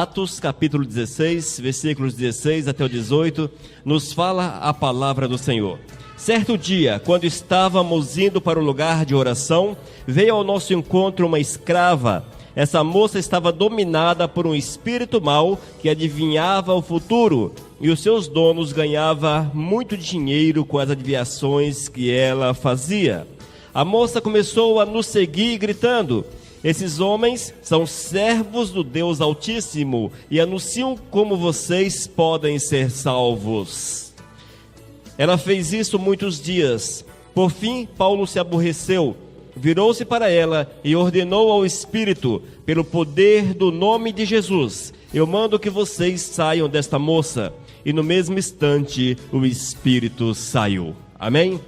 Atos capítulo 16, versículos 16 até o 18, nos fala a palavra do Senhor. Certo dia, quando estávamos indo para o lugar de oração, veio ao nosso encontro uma escrava. Essa moça estava dominada por um espírito mau que adivinhava o futuro, e os seus donos ganhavam muito dinheiro com as adivinhações que ela fazia. A moça começou a nos seguir gritando: esses homens são servos do Deus Altíssimo e anunciam como vocês podem ser salvos. Ela fez isso muitos dias. Por fim, Paulo se aborreceu, virou-se para ela e ordenou ao espírito: pelo poder do nome de Jesus, eu mando que vocês saiam desta moça. E no mesmo instante o espírito saiu. Amém?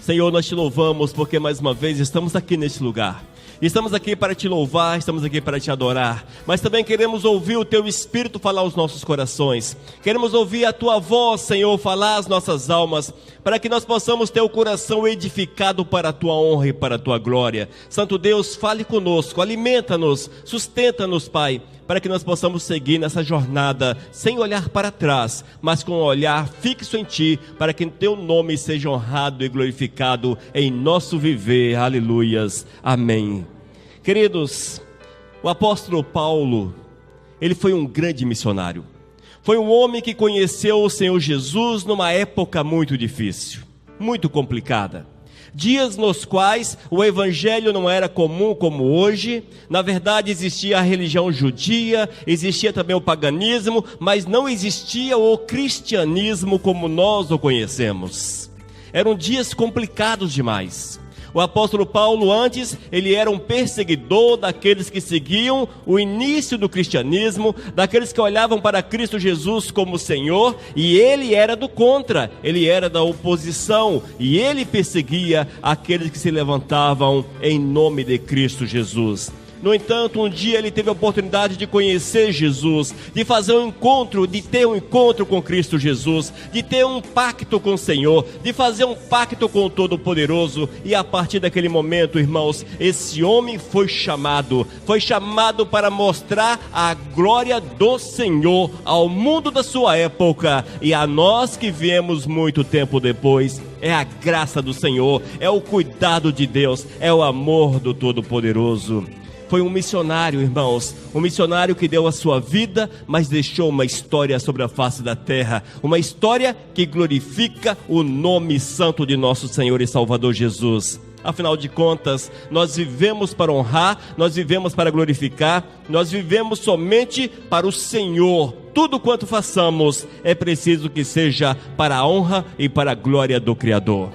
Senhor, nós te louvamos porque mais uma vez estamos aqui neste lugar. Estamos aqui para te louvar, estamos aqui para te adorar, mas também queremos ouvir o teu Espírito falar aos nossos corações. Queremos ouvir a tua voz, Senhor, falar às nossas almas, para que nós possamos ter o coração edificado para a tua honra e para a tua glória. Santo Deus, fale conosco, alimenta-nos, sustenta-nos, Pai, para que nós possamos seguir nessa jornada sem olhar para trás, mas com um olhar fixo em Ti, para que Teu nome seja honrado e glorificado em nosso viver. Aleluias. Amém. Queridos, o apóstolo Paulo, ele foi um grande missionário. Foi um homem que conheceu o Senhor Jesus numa época muito difícil, muito complicada. Dias nos quais o evangelho não era comum como hoje. Na verdade existia a religião judia, existia também o paganismo, mas não existia o cristianismo como nós o conhecemos. Eram dias complicados demais. O apóstolo Paulo antes, ele era um perseguidor daqueles que seguiam o início do cristianismo, daqueles que olhavam para Cristo Jesus como Senhor, e ele era do contra, ele era da oposição, e ele perseguia aqueles que se levantavam em nome de Cristo Jesus. No entanto, um dia ele teve a oportunidade de conhecer Jesus, de fazer um encontro, de ter um encontro com Cristo Jesus, de ter um pacto com o Senhor, de fazer um pacto com o Todo-Poderoso. E a partir daquele momento, irmãos, esse homem foi chamado para mostrar a glória do Senhor ao mundo da sua época e a nós que viemos muito tempo depois. É a graça do Senhor, é o cuidado de Deus, é o amor do Todo-Poderoso. Foi um missionário, irmãos, um missionário que deu a sua vida, mas deixou uma história sobre a face da terra, uma história que glorifica o nome santo de nosso Senhor e Salvador Jesus. Afinal de contas, nós vivemos para honrar, nós vivemos para glorificar, nós vivemos somente para o Senhor. Tudo quanto façamos é preciso que seja para a honra e para a glória do Criador.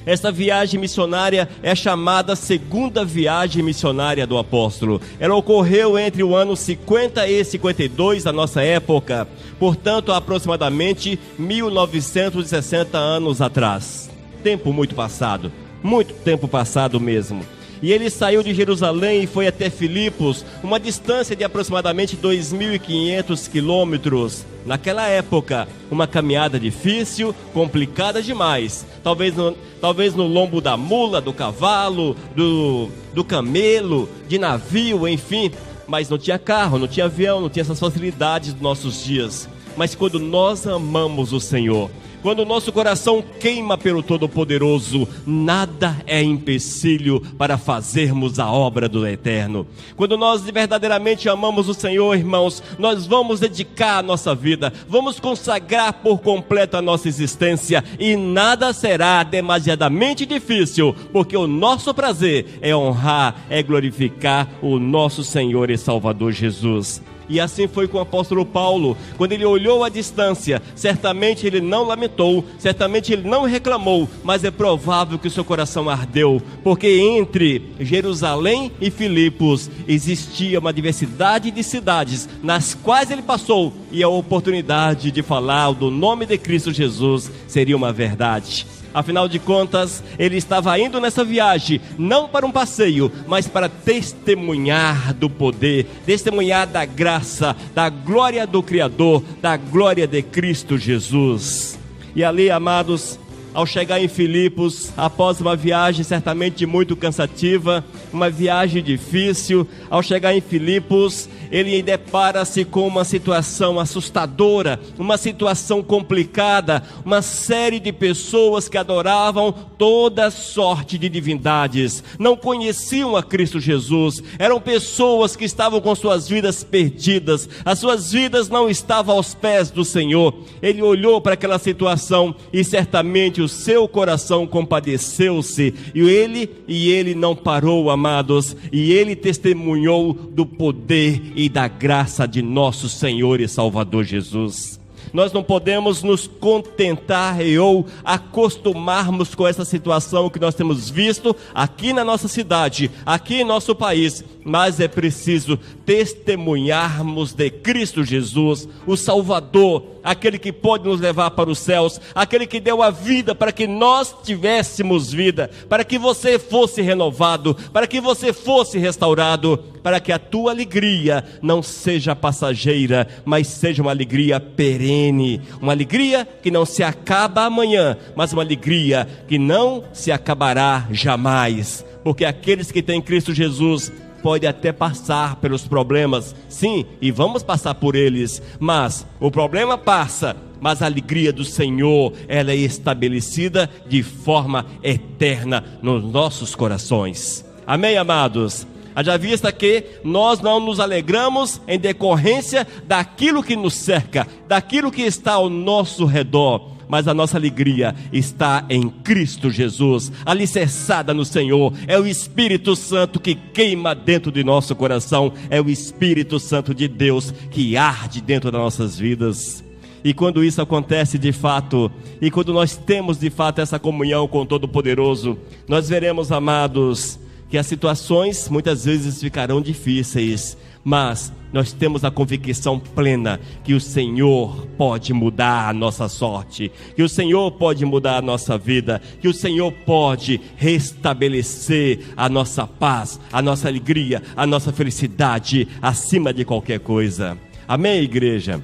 Esta viagem missionária é chamada segunda viagem missionária do apóstolo. Ela ocorreu entre o ano 50 e 52 da nossa época, portanto aproximadamente 1960 anos atrás. Tempo muito passado, muito tempo passado mesmo. E ele saiu de Jerusalém e foi até Filipos, uma distância de aproximadamente 2.500 quilômetros. Naquela época, uma caminhada difícil, complicada demais. Talvez no lombo da mula, do cavalo, do camelo, de navio, enfim. Mas não tinha carro, não tinha avião, não tinha essas facilidades dos nossos dias. Mas quando nós amamos o Senhor, quando o nosso coração queima pelo Todo-Poderoso, nada é empecilho para fazermos a obra do Eterno. Quando nós verdadeiramente amamos o Senhor, irmãos, nós vamos dedicar a nossa vida, vamos consagrar por completo a nossa existência, e nada será demasiadamente difícil, porque o nosso prazer é honrar, é glorificar o nosso Senhor e Salvador Jesus. E assim foi com o apóstolo Paulo. Quando ele olhou à distância, certamente ele não lamentou, certamente ele não reclamou, mas é provável que o seu coração ardeu, porque entre Jerusalém e Filipos existia uma diversidade de cidades nas quais ele passou, e a oportunidade de falar do nome de Cristo Jesus seria uma verdade. Afinal de contas, ele estava indo nessa viagem, não para um passeio, mas para testemunhar do poder, testemunhar da graça, da glória do Criador, da glória de Cristo Jesus. E ali, amados, ao chegar em Filipos, após uma viagem certamente muito cansativa, uma viagem difícil, ao chegar em Filipos, ele depara-se com uma situação assustadora, uma situação complicada, uma série de pessoas que adoravam toda sorte de divindades, não conheciam a Cristo Jesus, eram pessoas que estavam com suas vidas perdidas, as suas vidas não estavam aos pés do Senhor. Ele olhou para aquela situação e certamente o seu coração compadeceu-se, e ele não parou, amados, e ele testemunhou do poder e da graça de nosso Senhor e Salvador Jesus. Nós não podemos nos contentar ou acostumarmos com essa situação que nós temos visto aqui na nossa cidade, aqui em nosso país, mas é preciso testemunharmos de Cristo Jesus, o Salvador, aquele que pode nos levar para os céus, aquele que deu a vida para que nós tivéssemos vida, para que você fosse renovado, para que você fosse restaurado, para que a tua alegria não seja passageira, mas seja uma alegria perene, uma alegria que não se acaba amanhã, mas uma alegria que não se acabará jamais, porque aqueles que têm Cristo Jesus podem até passar pelos problemas, sim, e vamos passar por eles, mas o problema passa, mas a alegria do Senhor, ela é estabelecida de forma eterna nos nossos corações. Amém, amados? Haja vista que nós não nos alegramos em decorrência daquilo que nos cerca, daquilo que está ao nosso redor, mas a nossa alegria está em Cristo Jesus, alicerçada no Senhor. É o Espírito Santo que queima dentro de nosso coração, é o Espírito Santo de Deus que arde dentro das nossas vidas. E quando isso acontece de fato, e quando nós temos de fato essa comunhão com o Todo-Poderoso, nós veremos, amados, que as situações muitas vezes ficarão difíceis, mas nós temos a convicção plena que o Senhor pode mudar a nossa sorte, que o Senhor pode mudar a nossa vida, que o Senhor pode restabelecer a nossa paz, a nossa alegria, a nossa felicidade acima de qualquer coisa. Amém, igreja?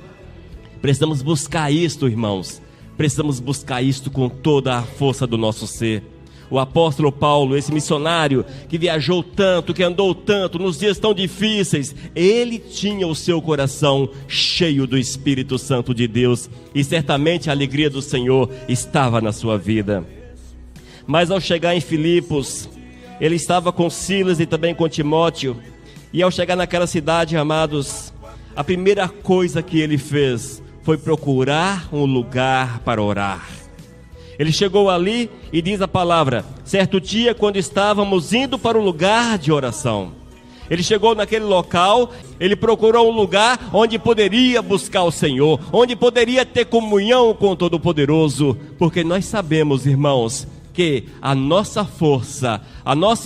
Precisamos buscar isto, irmãos, precisamos buscar isto com toda a força do nosso ser. O apóstolo Paulo, esse missionário que viajou tanto, que andou tanto nos dias tão difíceis, ele tinha o seu coração cheio do Espírito Santo de Deus, e certamente a alegria do Senhor estava na sua vida. Mas ao chegar em Filipos, ele estava com Silas e também com Timóteo, e ao chegar naquela cidade, amados, a primeira coisa que ele fez foi procurar um lugar para orar. Ele chegou ali e diz a palavra: certo dia, quando estávamos indo para o lugar de oração. Ele chegou naquele local, ele procurou um lugar onde poderia buscar o Senhor, onde poderia ter comunhão com o Todo-Poderoso, porque nós sabemos, irmãos, que a nossa força,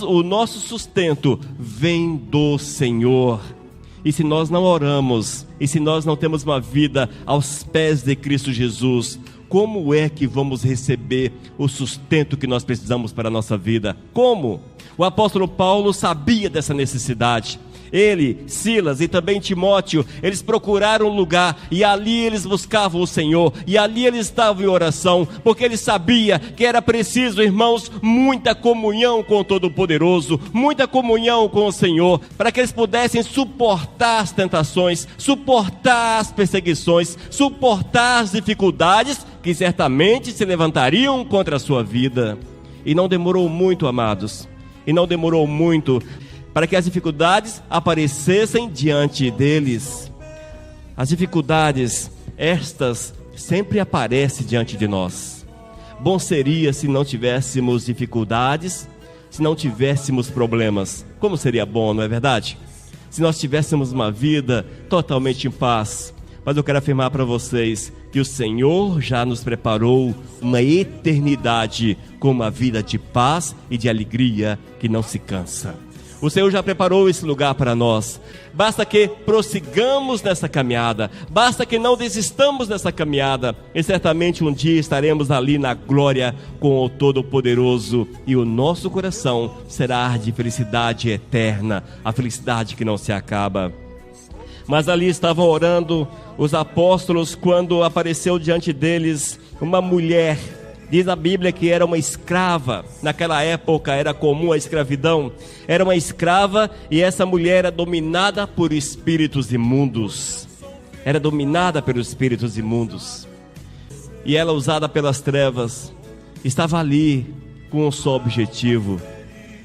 o nosso sustento vem do Senhor. E se nós não oramos, e se nós não temos uma vida aos pés de Cristo Jesus, como é que vamos receber o sustento que nós precisamos para a nossa vida? Como? O apóstolo Paulo sabia dessa necessidade. Ele, Silas e também Timóteo, eles procuraram um lugar e ali eles buscavam o Senhor, e ali eles estavam em oração, porque eles sabiam que era preciso, irmãos, muita comunhão com o Todo-Poderoso, muita comunhão com o Senhor, para que eles pudessem suportar as tentações, suportar as perseguições, suportar as dificuldades que certamente se levantariam contra a sua vida. E não demorou muito, amados, e não demorou muito para que as dificuldades aparecessem diante deles. As dificuldades, estas sempre aparecem diante de nós. Bom seria se não tivéssemos dificuldades, se não tivéssemos problemas. Como seria bom, não é verdade? Se nós tivéssemos uma vida totalmente em paz. Mas eu quero afirmar para vocês que o Senhor já nos preparou uma eternidade com uma vida de paz e de alegria que não se cansa. O Senhor já preparou esse lugar para nós. Basta que prossigamos nessa caminhada, basta que não desistamos dessa caminhada, e certamente um dia estaremos ali na glória com o Todo-Poderoso, e o nosso coração será de felicidade eterna, a felicidade que não se acaba. Mas ali estavam orando os apóstolos quando apareceu diante deles uma mulher Diz a Bíblia que era uma escrava. Naquela época era comum a escravidão. Era uma escrava e essa mulher era dominada por espíritos imundos. Era dominada pelos espíritos imundos. E ela, usada pelas trevas, estava ali com um só objetivo: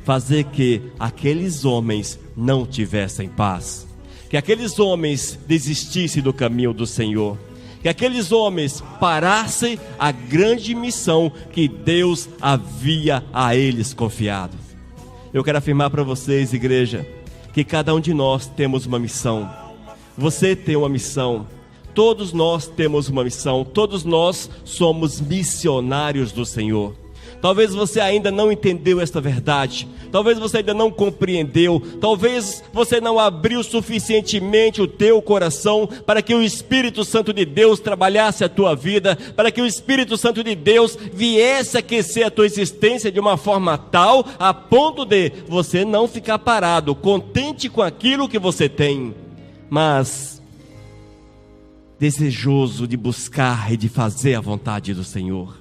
fazer que aqueles homens não tivessem paz. Que aqueles homens desistissem do caminho do Senhor. Que aqueles homens parassem a grande missão que Deus havia a eles confiado. Eu quero afirmar para vocês, igreja, que cada um de nós temos uma missão. Você tem uma missão. Todos nós temos uma missão. Todos nós somos missionários do Senhor. Talvez você ainda não entendeu esta verdade. Talvez você ainda não compreendeu. Talvez você não abriu suficientemente o teu coração para que o Espírito Santo de Deus trabalhasse a tua vida, para que o Espírito Santo de Deus viesse aquecer a tua existência de uma forma tal, a ponto de você não ficar parado, contente com aquilo que você tem, mas desejoso de buscar e de fazer a vontade do Senhor.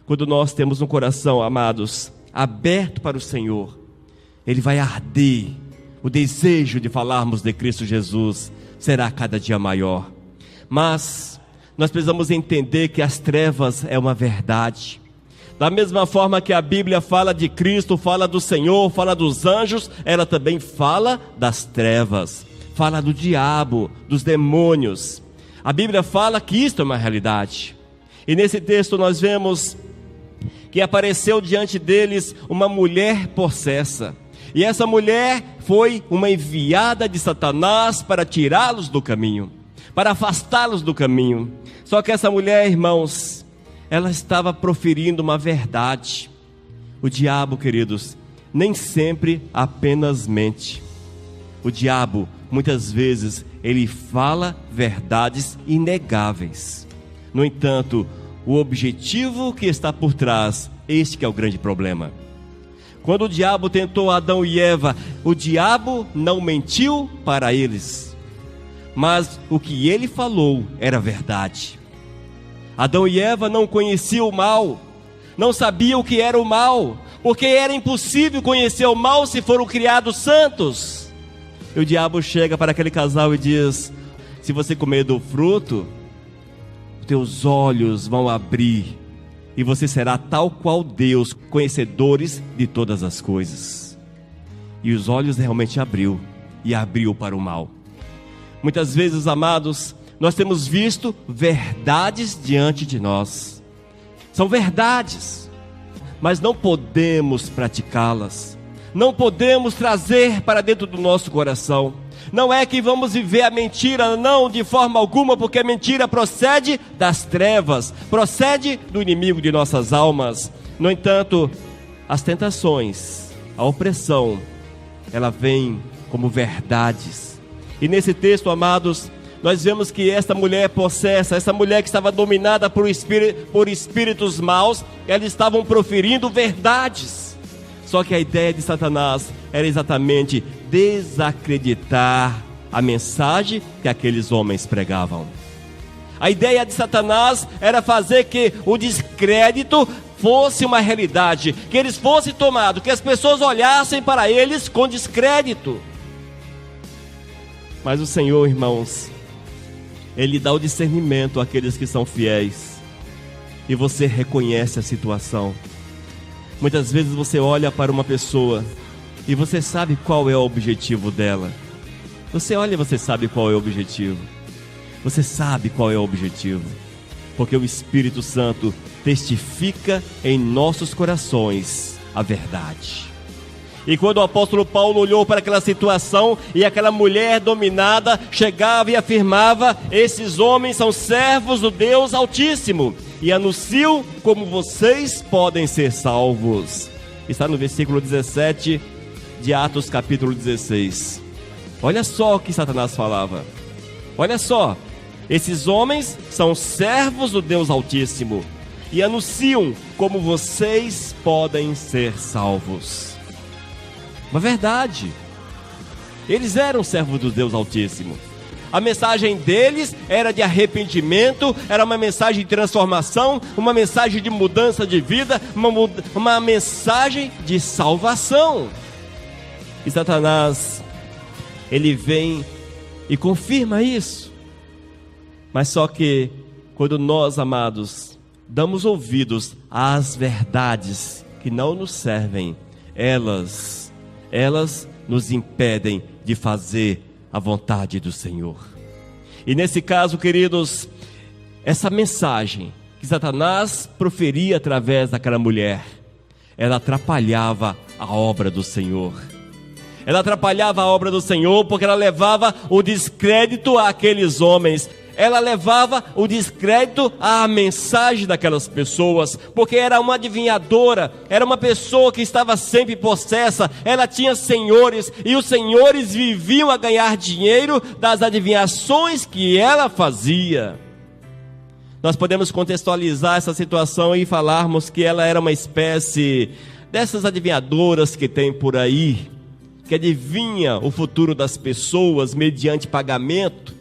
Quando nós temos um coração, amados, aberto para o Senhor, Ele vai arder. O desejo de falarmos de Cristo Jesus será cada dia maior. Mas nós precisamos entender que as trevas é uma verdade. Da mesma forma que a Bíblia fala de Cristo, fala do Senhor, fala dos anjos, ela também fala das trevas, fala do diabo, dos demônios. A Bíblia fala que isto é uma realidade. E nesse texto nós vemos que apareceu diante deles uma mulher possessa. E essa mulher foi uma enviada de Satanás para tirá-los do caminho, para afastá-los do caminho. Só que essa mulher, irmãos, ela estava proferindo uma verdade. O diabo, queridos, nem sempre apenas mente. O diabo, muitas vezes, ele fala verdades inegáveis. No entanto, o objetivo que está por trás, este que é o grande problema. Quando o diabo tentou Adão e Eva, o diabo não mentiu para eles, mas o que ele falou era verdade. Adão e Eva não conheciam o mal, não sabiam o que era o mal, porque era impossível conhecer o mal se foram criados santos. E o diabo chega para aquele casal e diz: se você comer do fruto, teus olhos vão abrir e você será tal qual Deus, conhecedores de todas as coisas. E os olhos realmente abriu, e abriu para o mal. Muitas vezes, amados, nós temos visto verdades diante de nós. São verdades, mas não podemos praticá-las. Não podemos trazer para dentro do nosso coração. Não é que vamos viver a mentira, não, de forma alguma, porque a mentira procede das trevas, procede do inimigo de nossas almas. No entanto, as tentações, a opressão, ela vem como verdades. E nesse texto, amados, nós vemos que esta mulher possessa, essa mulher que estava dominada por espíritos maus, elas estavam proferindo verdades. Só que a ideia de Satanás era exatamente desacreditar a mensagem que aqueles homens pregavam. A ideia de Satanás era fazer que o descrédito fosse uma realidade, que eles fossem tomados, que as pessoas olhassem para eles com descrédito. Mas o Senhor, irmãos, Ele dá o discernimento àqueles que são fiéis, e você reconhece a situação. Muitas vezes você olha para uma pessoa e você sabe qual é o objetivo dela. Você olha e você sabe qual é o objetivo. Você sabe qual é o objetivo, porque o Espírito Santo testifica em nossos corações a verdade. E quando o apóstolo Paulo olhou para aquela situação e aquela mulher dominada chegava e afirmava: esses homens são servos do Deus Altíssimo e anunciam como vocês podem ser salvos. Está no versículo 17 de Atos capítulo 16. Olha só o que Satanás falava. Olha só, esses homens são servos do Deus Altíssimo e anunciam como vocês podem ser salvos. Uma verdade. Eles eram servos do Deus Altíssimo. A mensagem deles era de arrependimento, era uma mensagem de transformação, uma mensagem de mudança de vida, uma mensagem de salvação. E Satanás, ele vem e confirma isso. Mas só que quando nós, amados, damos ouvidos às verdades que não nos servem, elas nos impedem de fazer a vontade do Senhor. E nesse caso, queridos, essa mensagem que Satanás proferia através daquela mulher, ela atrapalhava a obra do Senhor. Ela atrapalhava a obra do Senhor porque ela levava o descrédito àqueles homens. Ela levava o descrédito à mensagem daquelas pessoas, porque era uma adivinhadora, era uma pessoa que estava sempre possessa, ela tinha senhores, e os senhores viviam a ganhar dinheiro das adivinhações que ela fazia. Nós podemos contextualizar essa situação e falarmos que ela era uma espécie dessas adivinhadoras que tem por aí, que adivinha o futuro das pessoas mediante pagamento.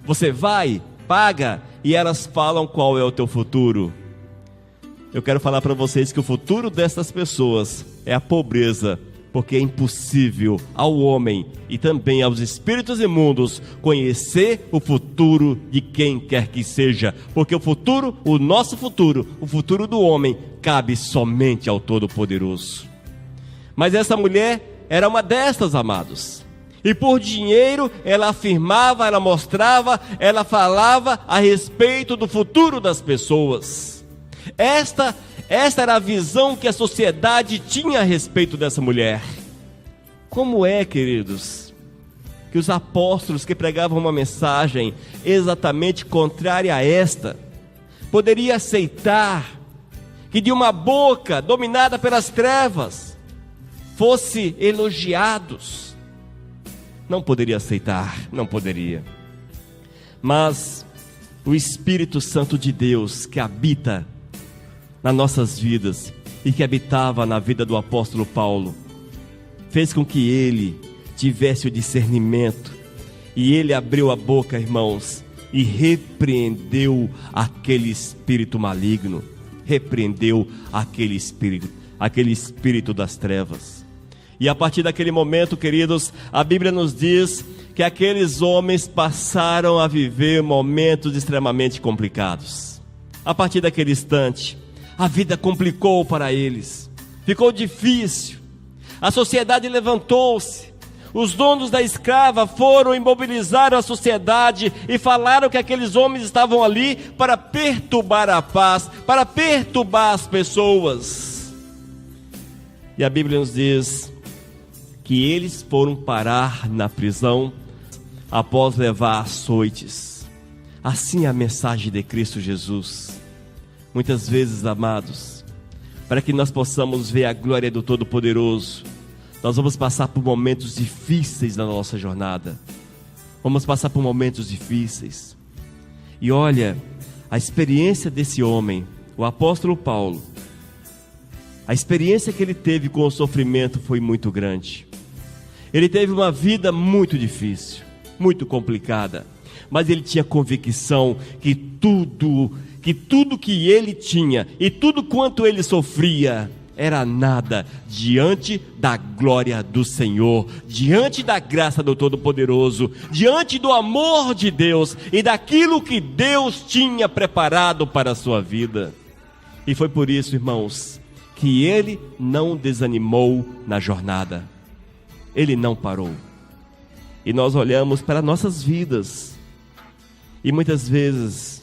Você vai, paga, e elas falam qual é o teu futuro. Eu quero falar para vocês que o futuro dessas pessoas é a pobreza, porque é impossível ao homem e também aos espíritos imundos conhecer o futuro de quem quer que seja, porque o futuro, o nosso futuro, o futuro do homem, cabe somente ao Todo-Poderoso. Mas essa mulher era uma destas, amados. E por dinheiro ela afirmava, ela mostrava, ela falava a respeito do futuro das pessoas. Esta era a visão que a sociedade tinha a respeito dessa mulher. Como é, queridos, que os apóstolos que pregavam uma mensagem exatamente contrária a esta, poderia aceitar que de uma boca dominada pelas trevas fosse elogiados? Não poderia aceitar, não poderia. Mas o Espírito Santo de Deus que habita nas nossas vidas e que habitava na vida do apóstolo Paulo, fez com que ele tivesse o discernimento, e ele abriu a boca, irmãos, e repreendeu aquele espírito maligno, repreendeu aquele espírito das trevas. E a partir daquele momento, queridos, a Bíblia nos diz que aqueles homens passaram a viver momentos extremamente complicados. A partir daquele instante, a vida complicou para eles, ficou difícil. A sociedade levantou-se, os donos da escrava foram imobilizar a sociedade e falaram que aqueles homens estavam ali para perturbar a paz, para perturbar as pessoas. E a Bíblia nos diz que eles foram parar na prisão após levar açoites. Assim é a mensagem de Cristo Jesus. Muitas vezes, amados, para que nós possamos ver a glória do Todo-Poderoso, nós vamos passar por momentos difíceis na nossa jornada. Vamos passar por momentos difíceis. E olha, a experiência desse homem, o apóstolo Paulo, a experiência que ele teve com o sofrimento foi muito grande. Ele teve uma vida muito difícil, muito complicada, mas ele tinha convicção que tudo que ele tinha e tudo quanto ele sofria era nada diante da glória do Senhor, diante da graça do Todo-Poderoso, diante do amor de Deus e daquilo que Deus tinha preparado para a sua vida. E foi por isso, irmãos, que ele não desanimou na jornada. Ele não parou. E nós olhamos para nossas vidas e muitas vezes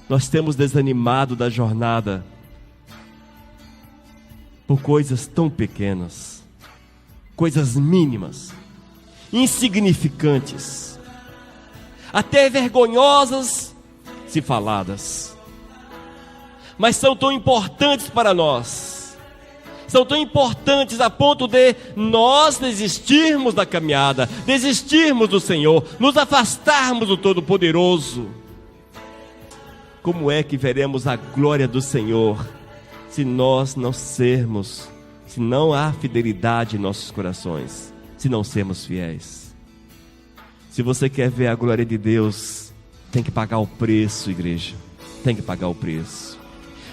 nós temos desanimado da jornada por coisas tão pequenas, coisas mínimas, insignificantes, até vergonhosas se faladas, mas são tão importantes para nós. São tão importantes a ponto de nós desistirmos da caminhada, desistirmos do Senhor, nos afastarmos do Todo-Poderoso. Como é que veremos a glória do Senhor se nós não sermos, se não há fidelidade em nossos corações, se não sermos fiéis? Se você quer ver a glória de Deus, tem que pagar o preço, igreja. Tem que pagar o preço.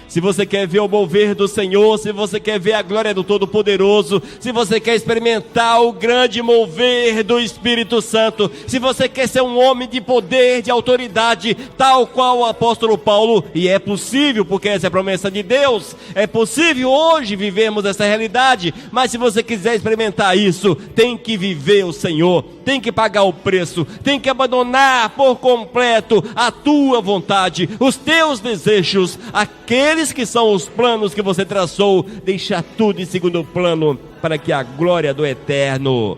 Se você quer ver o mover do Senhor, se você quer ver a glória do Todo-Poderoso, se você quer experimentar o grande mover do Espírito Santo, se você quer ser um homem de poder, de autoridade, tal qual o apóstolo Paulo, e é possível, porque essa é a promessa de Deus, é possível hoje vivermos essa realidade, mas se você quiser experimentar isso, tem que viver o Senhor, tem que pagar o preço, tem que abandonar por completo a tua vontade, os teus desejos, aqueles que são os planos que você traçou, deixa tudo em segundo plano, para que a glória do Eterno,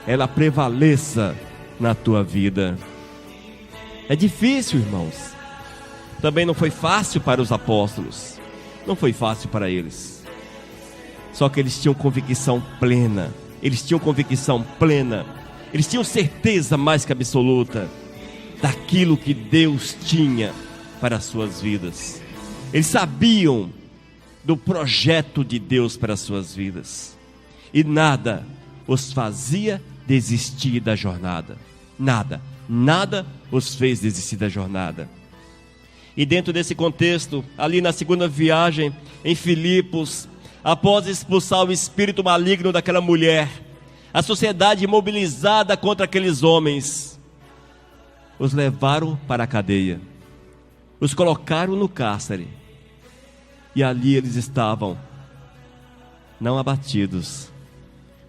ela prevaleça na tua vida. É difícil, irmãos. Também não foi fácil para os apóstolos, não foi fácil para eles, só que eles tinham convicção plena, eles tinham certeza mais que absoluta, daquilo que Deus tinha para as suas vidas. Eles sabiam do projeto de Deus para as suas vidas. E nada os fazia desistir da jornada. Nada os fez desistir da jornada. E dentro desse contexto, ali na segunda viagem, em Filipos, após expulsar o espírito maligno daquela mulher, a sociedade mobilizada contra aqueles homens, os levaram para a cadeia, os colocaram no cárcere. E ali eles estavam, não abatidos,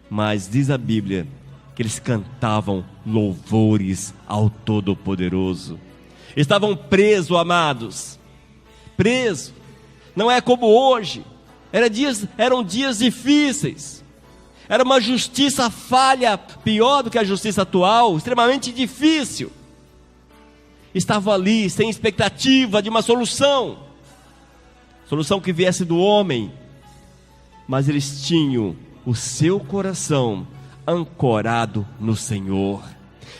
mas diz a Bíblia, que eles cantavam louvores ao Todo-Poderoso. Estavam presos, amados, presos, não é como hoje, eram dias difíceis, era uma justiça falha, pior do que a justiça atual, extremamente difícil. Estavam ali, sem expectativa de uma solução que viesse do homem, mas eles tinham o seu coração ancorado no Senhor.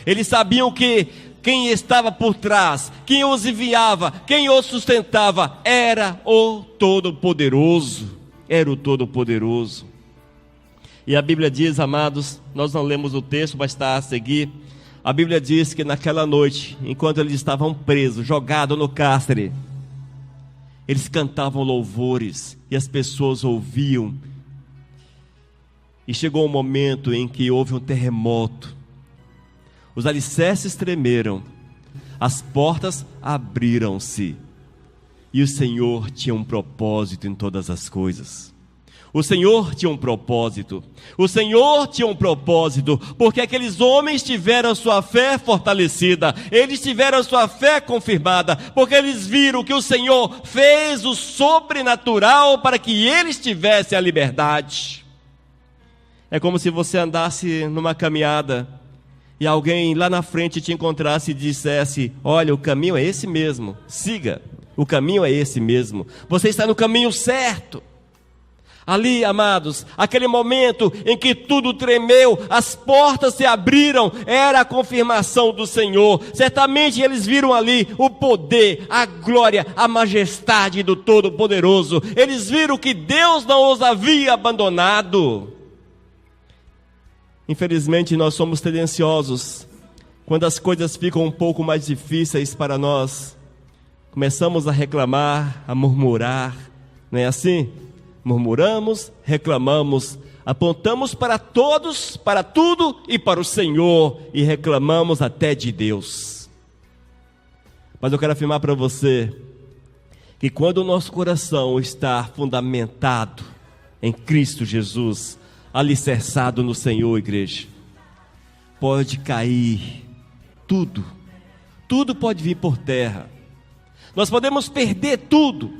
Eles sabiam que quem estava por trás, quem os enviava, quem os sustentava, era o Todo-Poderoso. E a Bíblia diz, amados, nós não lemos o texto, mas está a seguir. A Bíblia diz que naquela noite, enquanto eles estavam presos, jogados no cárcere, eles cantavam louvores e as pessoas ouviam. E chegou um momento em que houve um terremoto. Os alicerces tremeram, as portas abriram-se. E o Senhor tinha um propósito em todas as coisas. O Senhor tinha um propósito, porque aqueles homens tiveram sua fé fortalecida, eles tiveram sua fé confirmada, porque eles viram que o Senhor fez o sobrenatural para que eles tivessem a liberdade. É como se você andasse numa caminhada e alguém lá na frente te encontrasse e dissesse: olha, o caminho é esse mesmo, siga, o caminho é esse mesmo, você está no caminho certo. Ali, amados, aquele momento em que tudo tremeu, as portas se abriram, era a confirmação do Senhor. Certamente eles viram ali o poder, a glória, a majestade do Todo-Poderoso. Eles viram que Deus não os havia abandonado. Infelizmente nós somos tendenciosos. Quando as coisas ficam um pouco mais difíceis para nós, começamos a reclamar, a murmurar, não é assim? Murmuramos, reclamamos, apontamos para todos, para tudo e para o Senhor, e reclamamos até de Deus. Mas eu quero afirmar para você, que quando o nosso coração está fundamentado em Cristo Jesus, alicerçado no Senhor, igreja, pode cair tudo pode vir por terra, nós podemos perder tudo,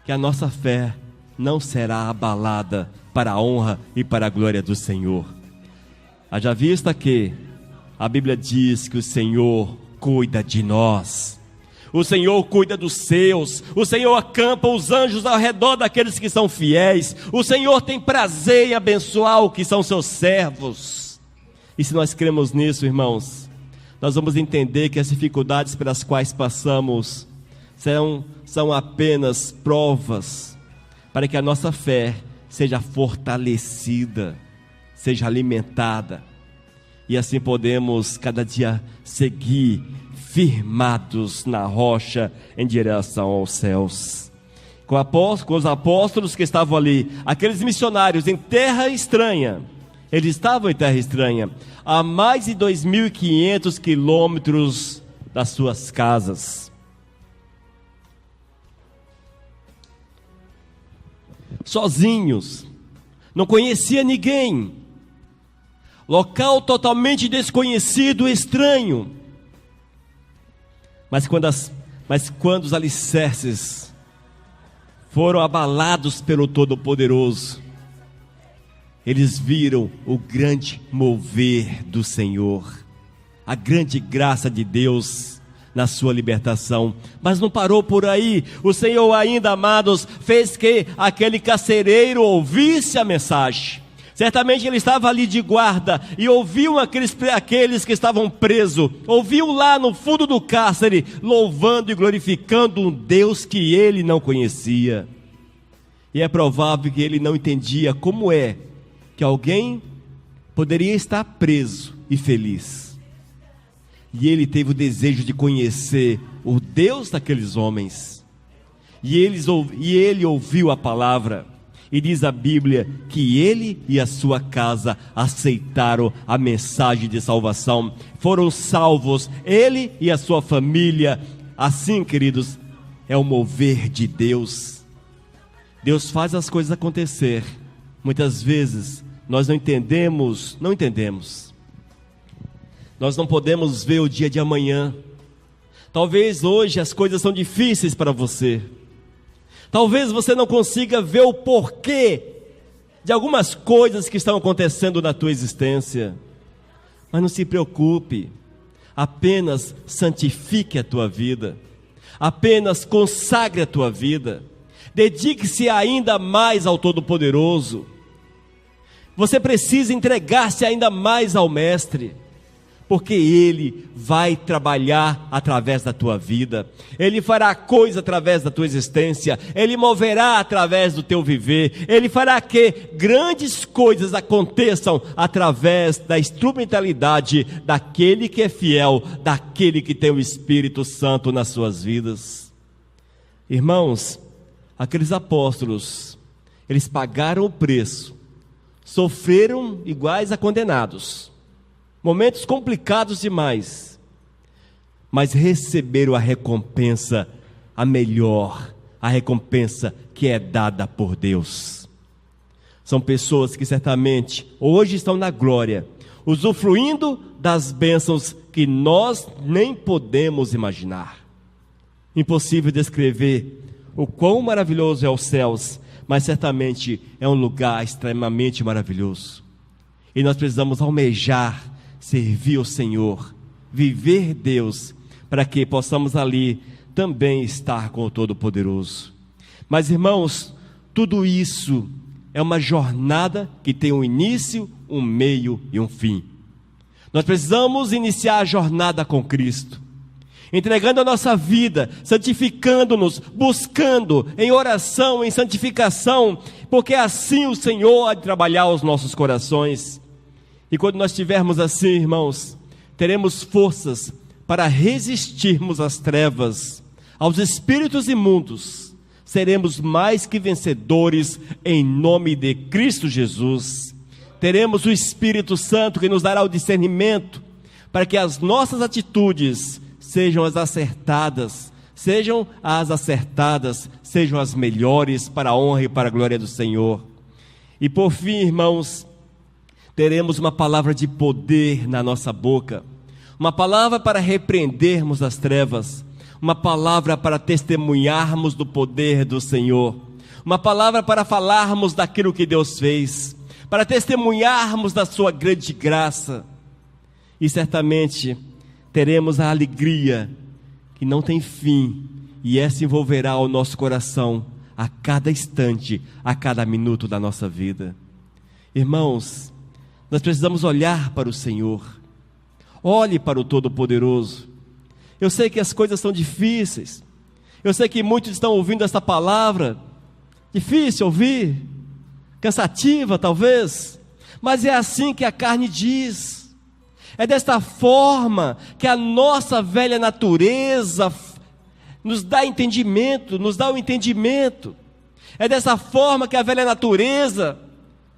que a nossa fé não será abalada para a honra e para a glória do Senhor. Haja vista que a Bíblia diz que o Senhor cuida de nós, o Senhor cuida dos seus, o Senhor acampa os anjos ao redor daqueles que são fiéis, o Senhor tem prazer em abençoar os que são seus servos. E se nós cremos nisso, irmãos, nós vamos entender que as dificuldades pelas quais passamos são apenas provas para que a nossa fé seja fortalecida, seja alimentada. E assim podemos cada dia seguir firmados na rocha em direção aos céus. Com os apóstolos que estavam ali, aqueles missionários em terra estranha, eles estavam em terra estranha, a mais de 2.500 quilômetros das suas casas. Sozinhos, não conhecia ninguém, local totalmente desconhecido, estranho. Mas quando os alicerces foram abalados pelo Todo-Poderoso, eles viram o grande mover do Senhor, a grande graça de Deus na sua libertação. Mas não parou por aí. O Senhor ainda, amados, fez que aquele carcereiro ouvisse a mensagem. Certamente ele estava ali de guarda e ouviu aqueles que estavam presos, ouviu lá no fundo do cárcere, louvando e glorificando um Deus que ele não conhecia. E é provável que ele não entendia como é que alguém poderia estar preso e feliz. E ele teve o desejo de conhecer o Deus daqueles homens. E ele ouviu a palavra. E diz a Bíblia que ele e a sua casa aceitaram a mensagem de salvação. Foram salvos, ele e a sua família. Assim, queridos, é o mover de Deus. Deus faz as coisas acontecer. Muitas vezes nós não entendemos. Nós não podemos ver o dia de amanhã. Talvez hoje as coisas são difíceis para você. Talvez você não consiga ver o porquê de algumas coisas que estão acontecendo na tua existência. Mas não se preocupe. Apenas santifique a tua vida. Apenas consagre a tua vida. Dedique-se ainda mais ao Todo-Poderoso. Você precisa entregar-se ainda mais ao Mestre, porque Ele vai trabalhar através da tua vida, Ele fará coisa através da tua existência, Ele moverá através do teu viver, Ele fará que grandes coisas aconteçam através da instrumentalidade daquele que é fiel, daquele que tem o Espírito Santo nas suas vidas. Irmãos, aqueles apóstolos, eles pagaram o preço, sofreram iguais a condenados, momentos complicados demais, mas receberam a recompensa, a melhor, a recompensa que é dada por Deus. São pessoas que certamente hoje estão na glória, usufruindo das bênçãos que nós nem podemos imaginar. Impossível descrever o quão maravilhoso é os céus, mas certamente é um lugar extremamente maravilhoso. E nós precisamos almejar servir o Senhor, viver Deus, para que possamos ali também estar com o Todo-Poderoso. Mas, irmãos, tudo isso é uma jornada que tem um início, um meio e um fim. Nós precisamos iniciar a jornada com Cristo, entregando a nossa vida, santificando-nos, buscando em oração, em santificação, porque assim o Senhor há de trabalhar os nossos corações. E quando nós estivermos assim, irmãos, teremos forças para resistirmos às trevas, aos espíritos imundos. Seremos mais que vencedores em nome de Cristo Jesus. Teremos o Espírito Santo que nos dará o discernimento para que as nossas atitudes sejam as acertadas, sejam as melhores para a honra e para a glória do Senhor. E por fim, irmãos, teremos uma palavra de poder na nossa boca, uma palavra para repreendermos as trevas, uma palavra para testemunharmos do poder do Senhor, uma palavra para falarmos daquilo que Deus fez, para testemunharmos da sua grande graça. E certamente teremos a alegria que não tem fim, e essa envolverá o nosso coração a cada instante, a cada minuto da nossa vida. Irmãos, nós precisamos olhar para o Senhor. Olhe para o Todo-Poderoso. Eu sei que as coisas são difíceis. Eu sei que muitos estão ouvindo essa palavra. Difícil ouvir, cansativa talvez, mas é assim que a carne diz. É desta forma que a nossa velha natureza nos dá entendimento, nos dá o entendimento. É dessa forma que a velha natureza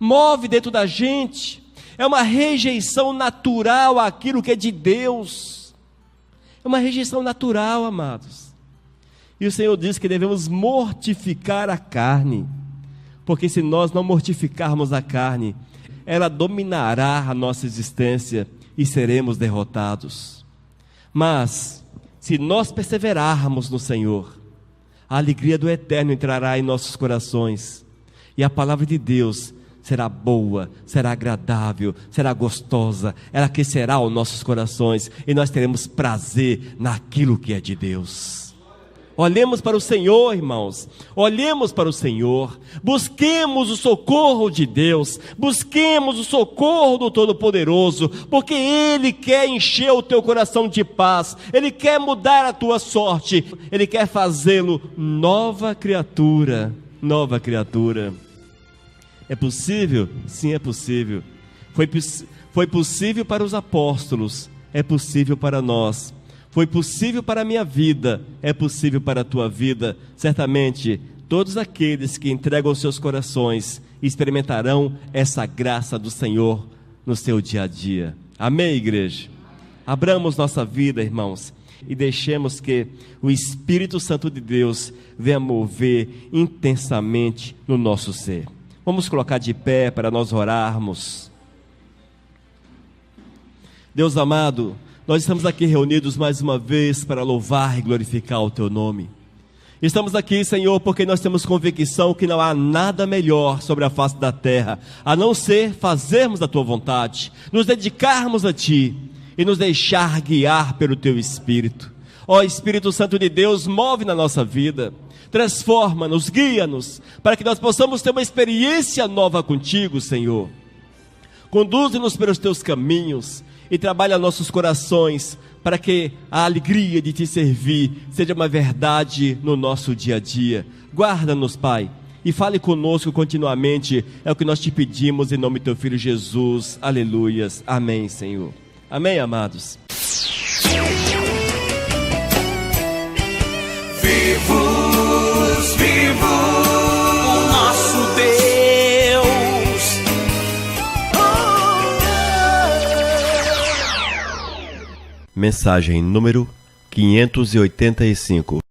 move dentro da gente. É uma rejeição natural àquilo que é de Deus. É uma rejeição natural, amados. E o Senhor diz que devemos mortificar a carne, porque se nós não mortificarmos a carne, ela dominará a nossa existência e seremos derrotados. Mas, se nós perseverarmos no Senhor, a alegria do Eterno entrará em nossos corações, e a palavra de Deus será boa, será agradável, será gostosa, ela aquecerá os nossos corações, e nós teremos prazer naquilo que é de Deus. Olhemos para o Senhor, irmãos, olhemos para o Senhor, busquemos o socorro de Deus, busquemos o socorro do Todo-Poderoso, porque Ele quer encher o teu coração de paz, Ele quer mudar a tua sorte, Ele quer fazê-lo nova criatura, nova criatura. É possível? Sim, é possível. Foi possível para os apóstolos, é possível para nós. Foi possível para a minha vida, é possível para a tua vida. Certamente, todos aqueles que entregam seus corações experimentarão essa graça do Senhor no seu dia a dia. Amém, igreja? Abramos nossa vida, irmãos, e deixemos que o Espírito Santo de Deus venha mover intensamente no nosso ser. Vamos colocar de pé para nós orarmos. Deus amado, nós estamos aqui reunidos mais uma vez para louvar e glorificar o Teu nome. Estamos aqui, Senhor, porque nós temos convicção que não há nada melhor sobre a face da terra, a não ser fazermos a Tua vontade, nos dedicarmos a Ti e nos deixar guiar pelo Teu Espírito. Ó Espírito Santo de Deus, move na nossa vida, transforma-nos, guia-nos, para que nós possamos ter uma experiência nova contigo, Senhor. Conduze-nos pelos Teus caminhos e trabalha nossos corações para que a alegria de Te servir seja uma verdade no nosso dia a dia. Guarda-nos, Pai, e fale conosco continuamente, é o que nós Te pedimos em nome do Teu Filho Jesus. Aleluias. Amém, Senhor. Amém, amados. Vivos, o nosso Deus. Mensagem número 585.